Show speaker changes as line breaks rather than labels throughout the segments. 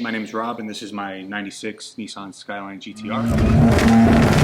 My name is Rob, and this is my '96 Nissan Skyline GTR.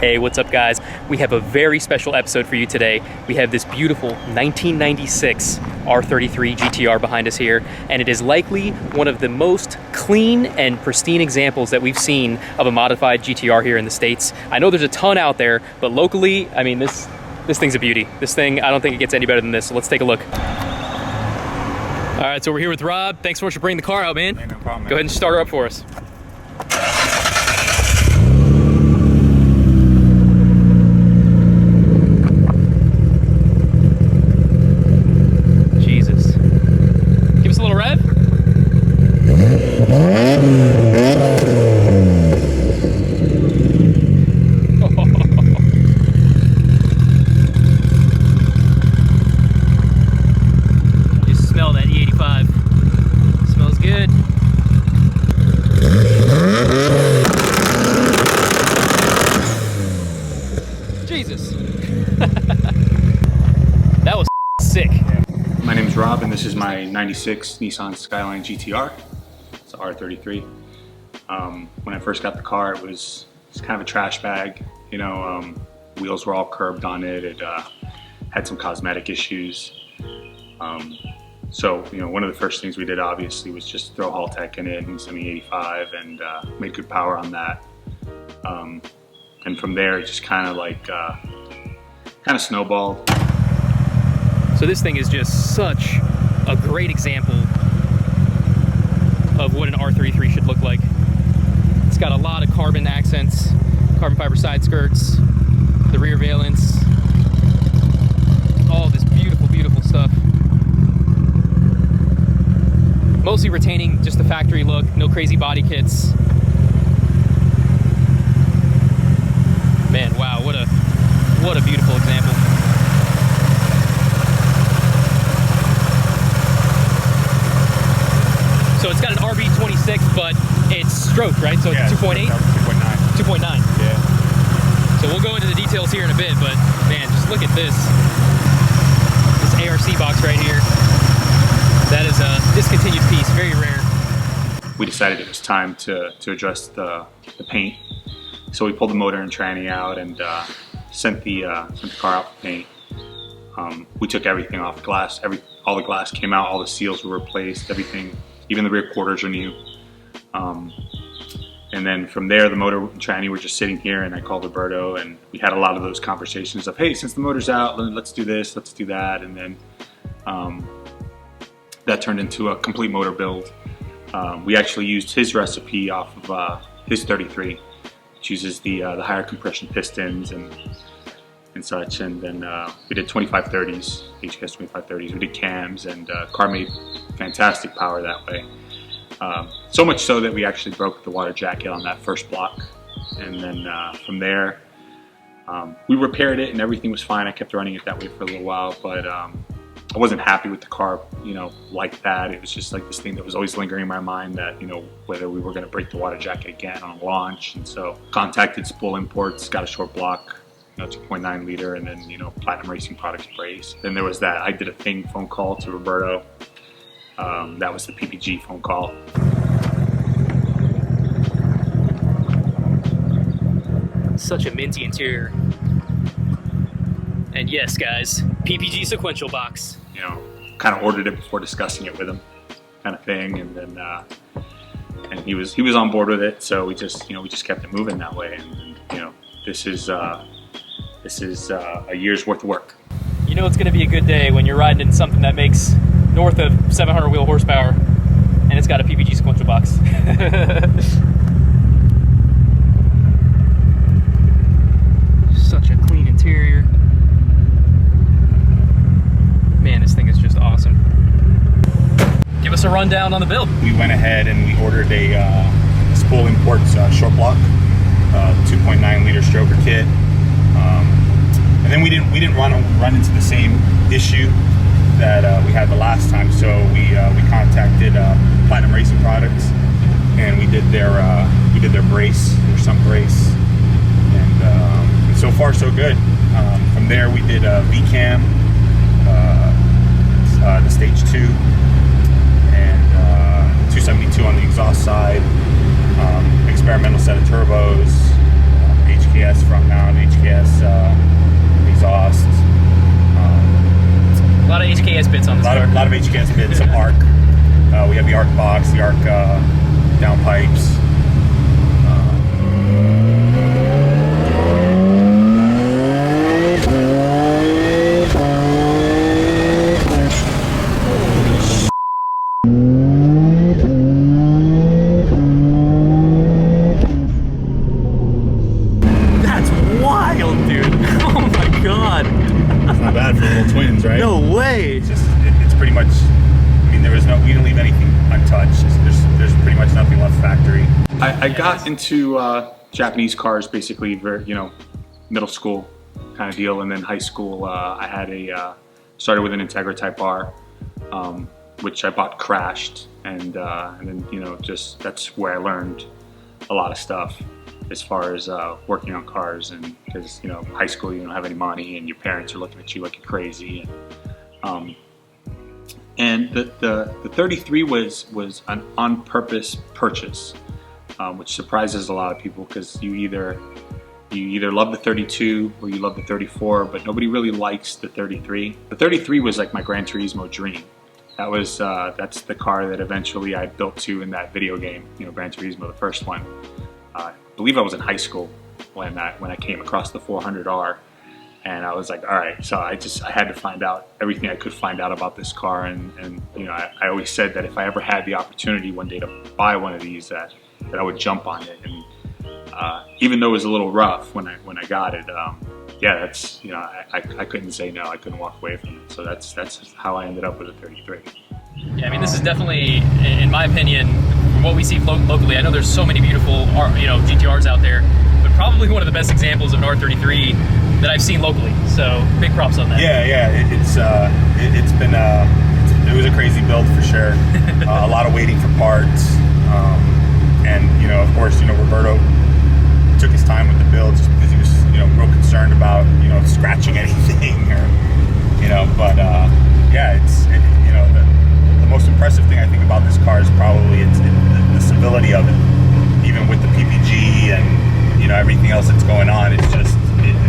Hey, what's up guys? We have a very special episode for you today. We have this beautiful 1996 R33 GTR behind us here, and it is likely one of the most clean and pristine examples that we've seen of a modified GTR here in the States. I know there's a ton out there, but locally, I mean, this thing's a beauty. This thing, I don't think it gets any better than this, so let's take a look. All right, so we're here with Rob. Thanks so much for bringing the car out, man.
Hey, no problem, man.
Go ahead and start her up for us. That was sick.
My name is Rob, and this is my '96 Nissan Skyline GTR. It's an R33. When I first got the car, it was kind of a trash bag. You know, wheels were all curbed on it. It had some cosmetic issues. So, you know, one of the first things we did obviously was just throw Haltech in it and semi 85 and made good power on that. And from there, it just kind of snowballed.
So this thing is just such a great example of what an R33 should look like. It's got a lot of carbon accents, carbon fiber side skirts, the rear valence, all this beautiful, beautiful stuff. Mostly retaining just the factory look, no crazy body kits. Man, wow, what a beautiful example. So it's got an RB26, but it's stroked, right? So it's 2.8? 2.9.
Yeah.
So we'll go into the details here in a bit, but man, just look at this. This ARC box right here. That is a discontinued piece, very rare.
We decided it was time to address the paint. So we pulled the motor and tranny out and sent the car out for paint. We took everything off glass. All the glass came out, all the seals were replaced, everything, even the rear quarters are new. And then from there, the motor and tranny were just sitting here, and I called Roberto, and we had a lot of those conversations of, hey, since the motor's out, let's do this, let's do that. And then that turned into a complete motor build. We actually used his recipe off of his 33, which uses the higher compression pistons and such. And then we did 2530s, HKS 2530s. We did cams, and car made fantastic power that way. So much so that we actually broke the water jacket on that first block. And then from there, we repaired it and everything was fine. I kept running it that way for a little while, but I wasn't happy with the car, you know, like that. It was just like this thing that was always lingering in my mind that, you know, whether we were going to break the water jacket again on launch. And so contacted Spool Imports, got a short block, you know, 2.9 liter, and then, you know, Platinum Racing Products brace. Then there was that I Did a Thing phone call to Roberto. That was the PPG phone call.
Such a minty interior. And yes, guys, PPG sequential box.
You know, kind of ordered it before discussing it with him, kind of thing, and then and he was on board with it. So we just kept it moving that way, and you know, this is a year's worth of work.
You know it's going to be a good day when you're riding in something that makes north of 700 wheel horsepower, and it's got a PPG sequential box. Such a clean interior. Man, this thing is just awesome. Give us a rundown on the build.
We went ahead and we ordered a Spool Imports short block, 2.9 liter stroker kit, and then we didn't want to run into the same issue that we had the last time. So we contacted Platinum Racing Products, and we did their brace, their sump brace, and so far so good. From there we did VCAM, the stage 2, and 272 on the exhaust side, experimental set of turbos, HKS front mount, HKS exhaust.
A lot of HKS bits on this car.
A lot of HKS bits, some ARC. We have the ARC box, the ARC downpipes.
That's wild, dude. Oh my god.
It's not bad for little twins, right?
No way.
It's pretty much, I mean, we didn't leave anything untouched. There's pretty much nothing left factory. I got into Japanese cars basically, you know, middle school kind of deal, and then high school I had started with an Integra Type R, which I bought crashed, and then, you know, just that's where I learned a lot of stuff as far as working on cars, and because, you know, high school you don't have any money and your parents are looking at you like you're crazy, and the 33 was an on-purpose purchase, which surprises a lot of people, because you either love the 32 or you love the 34, but nobody really likes the 33. The 33 was like my Gran Turismo dream. That's the car that eventually I built to in that video game, you know, Gran Turismo, the first one. I believe I was in high school when I came across the 400R, and I was like, all right. So I had to find out everything I could find out about this car, and you know, I always said that if I ever had the opportunity one day to buy one of these, that I would jump on it. And even though it was a little rough when I got it, yeah, that's, you know, I couldn't say no. I couldn't walk away from it. So that's how I ended up with a 33.
Yeah, I mean, this is definitely, in my opinion, from what we see locally, I know there's so many beautiful, you know, GTRs out there, but probably one of the best examples of an R33 that I've seen locally. So big props on that.
Yeah, it was a crazy build for sure. A lot of waiting for parts, and you know, of course, you know, Roberto took his time with the build just because he was, you know, real concerned about, you know, scratching anything, or, you know, but yeah, you know, the most impressive thing I think about this car is probably the civility of it, even with the PPG and, you know, everything else that's going on. It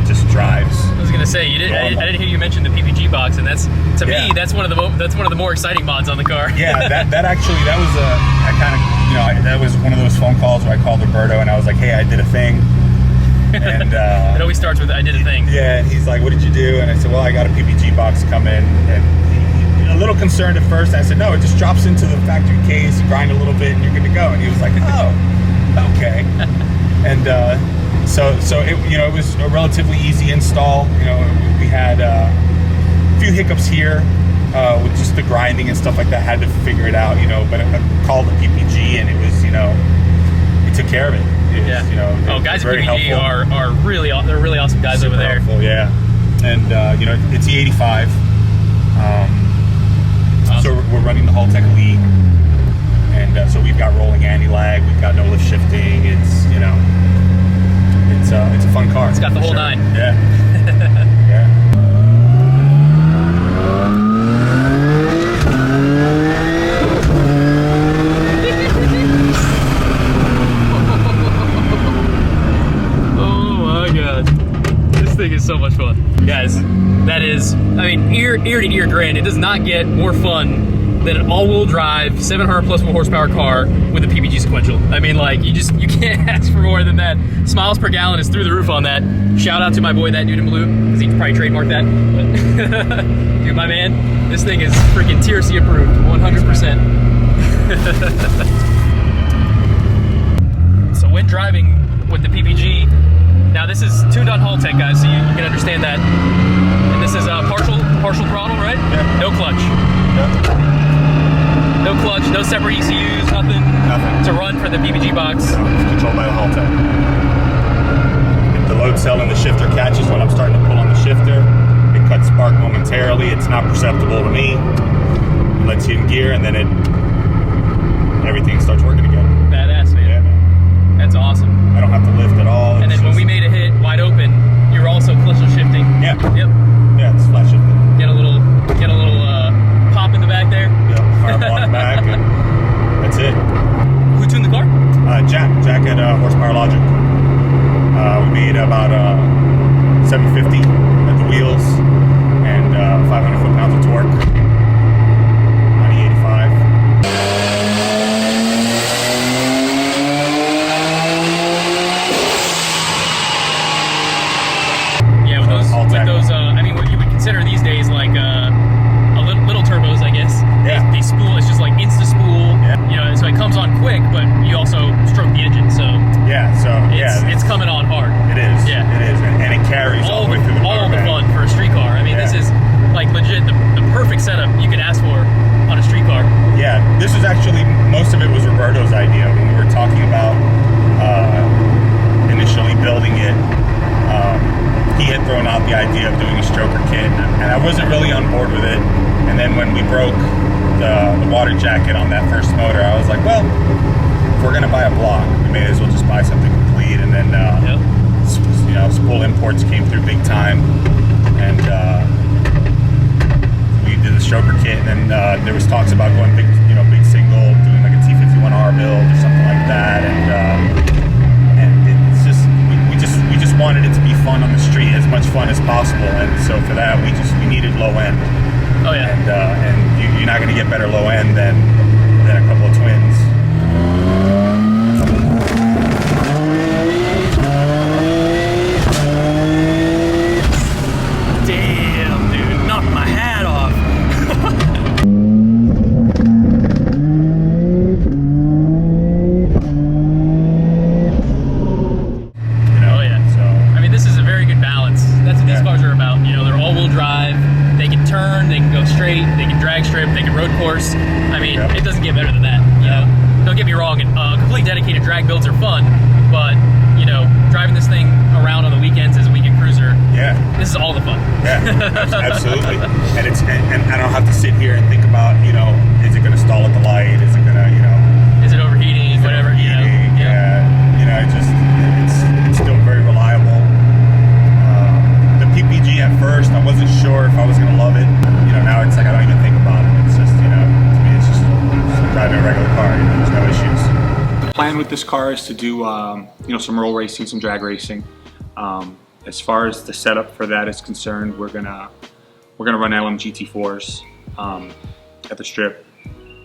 just drives.
I was gonna say, I didn't hear you mention the PPG box, and that's, to me, that's one of the more exciting mods on the car.
Yeah, that actually, that was I kind of, you know, that was one of those phone calls where I called Roberto and I was like, hey, I did a thing. And
it always starts with, I did a thing.
Yeah, and he's like, what did you do? And I said, well, I got a PPG box come in, and he, a little concerned at first. I said, no, it just drops into the factory case, you grind a little bit, and you're good to go. And he was like, oh, okay. And so it, you know, it was a relatively easy install. You know, we had a few hiccups here with just the grinding and stuff like that. Had to figure it out, you know. But I called the PPG, and it was, you know, we took care of it.
Yeah.
You know,
guys at PPG are really, they're really awesome guys over there.
Helpful, yeah. And you know, it's E85, So we're running the Haltech Elite, and so we've got rolling anti-lag, we've got no lift shifting. It's it's a fun car.
It's got the whole nine.
Yeah. Yeah.
Oh my god, this thing is so much fun, guys. That is, I mean, ear to ear grin. It does not get more fun than an all-wheel drive 700 plus horsepower car with a PPG sequential. I mean, like, you can't ask for more than that. Smiles per gallon is through the roof on that. Shout out to my boy, that dude in blue, because he probably trademarked that. But dude, my man, this thing is freaking TRC approved, 100%. So when driving with the PPG, now this is tuned on Haltech, guys, so you can understand that. And this is partial throttle, right?
Yeah.
No clutch.
Yeah.
No clutch, no separate ECUs, nothing.
Nothing.
To run for the PPG box.
No, it's controlled by the Haltech. If the load cell in the shifter catches when I'm starting to pull on the shifter, it cuts spark momentarily. It's not perceptible to me. It lets you in gear, and then everything starts working again.
Badass, man.
Yeah, man.
That's awesome.
I don't have to lift at all.
And then when we made a hit wide open, you were also clutchless shifting.
Yeah.
Yep.
Yeah, it's flat shifting.
Get a little pop in the back there.
Yeah, fireball on the back, and that's it.
Who tuned the car?
Jack at Horsepower Logic. We made about 750 at the wheels and 500 foot-pounds of torque. 9085.
Yeah, with those, I mean, what you would consider these days like little turbos, I guess.
Yeah.
They spool. It's just like insta spool.
Yeah.
You know, so it comes on quick, but you also stroke the engine, so
Yeah, so
it's coming on hard.
It is.
Yeah.
It is, and it carries all the way through the
all
car,
the
man.
fun for a street car. I mean,
Yeah.
this is like legit the perfect setup you could ask for on a street car.
Yeah, this was actually, most of it was Roberto's idea when we were talking about initially building it. He had thrown out the idea of doing a stroker kit, and I wasn't really on board with it. And then when we broke the water jacket on that first motor, I was like, well, if we're gonna buy a block, we may as well just buy something complete. And then
Yep.
Spool Imports came through big time, and we did the stroker kit. And then there was talks about going big single, doing like a T51R build or something like that. And it's just we just wanted it to be fun on the street, as much fun as possible. And so for that, we needed low end.
Oh yeah.
And you're not going to get better low end than a couple of twins.
Damn, dude, knocked my hat off. Oh yeah.
So
I mean, this is a very good balance. That's what these
Yeah.
cars are about. You know, they're all-wheel drive. They can turn, they can go straight, they can drag strip, they can road course. I mean,
Yep.
it doesn't get better than that. You know, don't get me wrong. Complete dedicated drag builds are fun, but you know, driving this thing around on the weekends as a weekend cruiser,
yeah.
this is all the fun.
Yeah, absolutely. And and I don't have to sit here and think about, is it going to stall at the light? Is it going to,
Is it overheating? Whatever. You know.
overheating? Yeah. It's still very reliable. The PPG at first, I wasn't sure if I was going to love it. Now it's like I don't even think about it. It's just, to me, it's just driving a regular car. There's no issues. The plan with this car is to do, some roll racing, some drag racing. As far as the setup for that is concerned, we're gonna run LM GT4s at the strip.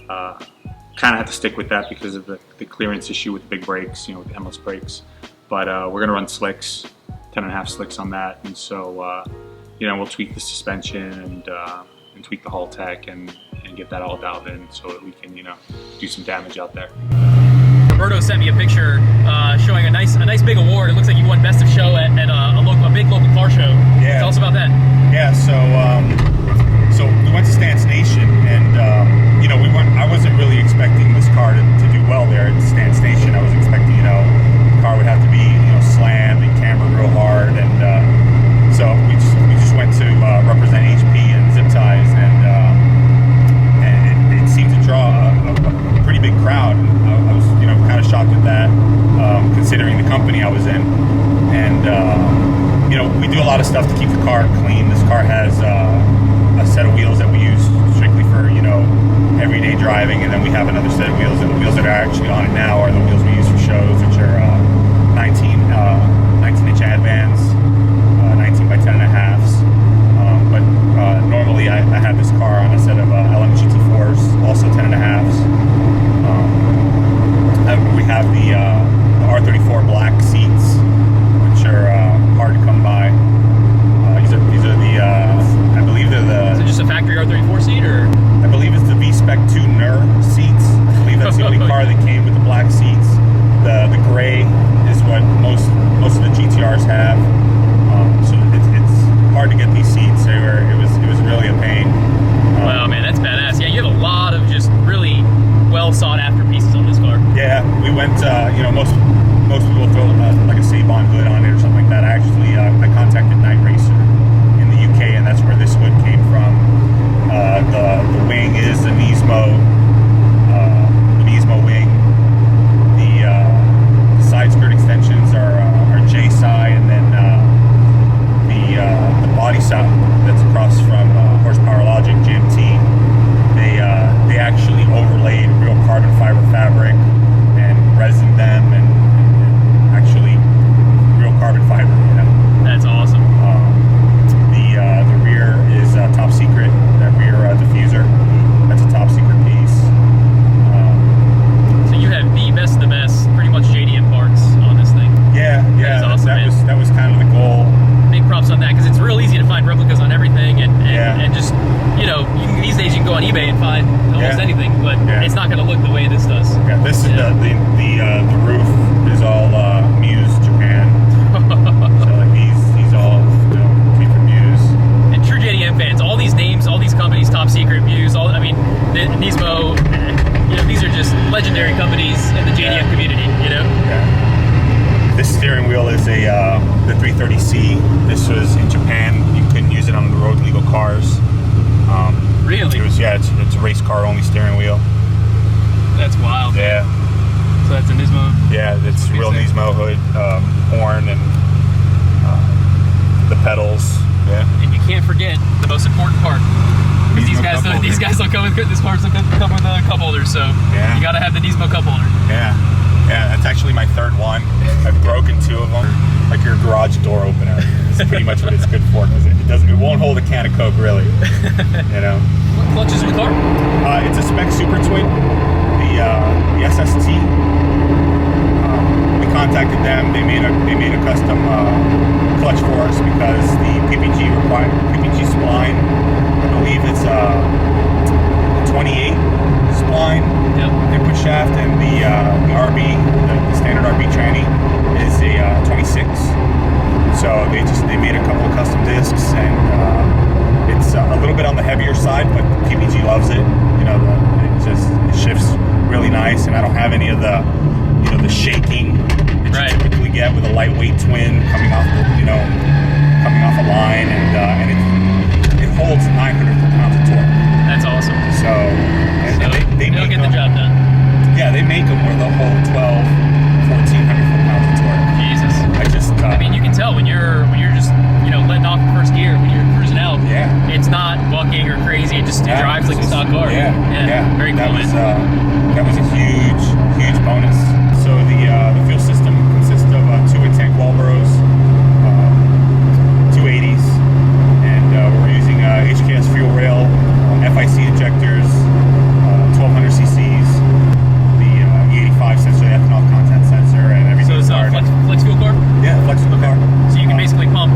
Kind of have to stick with that because of the clearance issue with the big brakes, with the endless brakes. But we're gonna run slicks, 10.5 slicks on that, and so we'll tweak the suspension and tweak the Haltech and get that all dialed in so that we can do some damage out there.
Roberto sent me a picture showing a nice big award. It looks like you won Best of Show at a big local car show.
Yeah.
Tell us about that.
Yeah, so we went to Stance Nation, and I wasn't really expecting this car to do well there at Stance Nation. I was expecting the car would have to be slammed and cambered real hard, and so we just went to represent HP and Zip Ties, and lot of stuff to keep the car clean. This car has a set of wheels that we use strictly for, you know, everyday driving, and then we have another set of wheels, and the wheels that are actually on it now are the wheels we use for shows, which are 19-inch Advans, 19 by 10 and a halves. But normally I have this car on a set of LM GT4s, also 10 and a halves. We have the R34 black seats, which are hard to come by. These are the, I believe they're the...
Is it just a factory R34 seat, or?
I believe it's the V-Spec 2 NUR seats. I believe that's the only car that came with the black seats. The gray is what most of the GTRs have. So it's hard to get these seats. It was really a pain.
Wow, man, that's badass. Yeah, you have a lot of just really well sought after pieces on this car.
Yeah, we went. You know, most people throw like a Saban hood on it or something like that. I actually I contacted Night Racer in the UK, and that's where this hood came from. The wing is the Nismo wing. The side skirt extensions are J-side, and then the body shop that's across from Horsepower Logic GMT. They actually overlaid real carbon fiber fabric and resined them, and actually real carbon fiber. You know,
That's awesome.
the rear is top secret. That rear diffuser, that's a top secret piece.
So you have the best of the best, pretty much JDM parts on this thing.
Yeah,
That is awesome, man.
that was kind of the goal.
Big props on that, because it's real easy to find replicas on everything, and
Yeah.
just, you know, these days you can go on eBay and find almost
Yeah.
anything, but
Yeah.
it's not going to look the way this does.
Yeah, this is
Yeah.
the roof is all Muse Japan. So like these all, you know, came from Muse.
And true JDM fans, all these names, all these companies, Top Secret, Muse, Nismo, you know, these are just legendary companies in the JDM
Yeah.
community, you know?
Yeah. This steering wheel is the 330C. This was in Japan. You couldn't use it on the road legal cars.
Really?
It was it's a race car only steering wheel.
That's wild.
Yeah.
So that's a Nismo.
Yeah, it's
What
real
do you say?
Nismo hood, horn, and the pedals. Yeah.
And you can't forget the most important part. Because
Nismo cup holder.
these guys don't come with this car's don't come with a cup holder, so
Yeah.
you got to have the Nismo cup holder.
Yeah. Yeah, that's actually my third one. I've broken 2 of them. Like your garage door opener. It's pretty much what it's good for, because it won't hold a can of Coke, really. You know.
What clutch is in the car?
It's a spec Super Twin, the SST. We contacted them. They made a custom clutch for us, because the PPG spline, I believe it's a 28 spline input shaft, and the RB, the standard RB tranny, is a 26. So they made a couple of custom discs, and it's a little bit on the heavier side, but PPG loves it. You know, it shifts really nice, and I don't have any of the, you know, the shaking that
Right.
you typically get with a lightweight twin coming off a line, and it holds 900 pounds of torque.
That's awesome.
So, and
So
they
they'll
make
get the
them,
job done.
yeah, they make them where they'll hold 1,400 pounds of torque.
Jesus.
I just,
I mean, you can tell when you're just, you know, letting off the first gear, when you're cruising out.
Yeah.
It's not bucking or crazy. It just drives like a stock car.
Yeah, yeah.
Very cool,
That was a huge bonus. So the fuel system consists of 2 tank Walbros, 280s, and we're using HKS fuel rail, FIC injectors, 1200 cc's, the E85 sensor, the ethanol content sensor, and everything.
So it's a flex fuel car?
Yeah, flex fuel car.
So you can basically pump,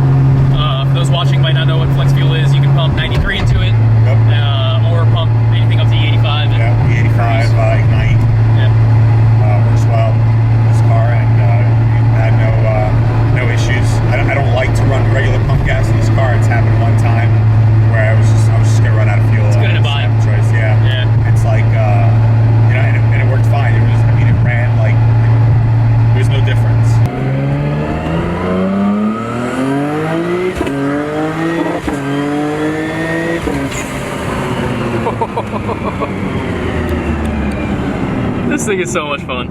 for those watching might not know what flex fuel is, you can pump 93 into it,
Yep.
or pump anything up to E85. And
Yeah, the 85 Ignite
yeah.
works well in this car, and had no issues. I don't like to run regular pump gas in this car. It's happened one time where I was just gonna run out of fuel.
It's good to buy.
Have a choice, yeah.
Yeah.
It's like you know, and it worked fine. It ran like there's no difference.
This thing is so much fun.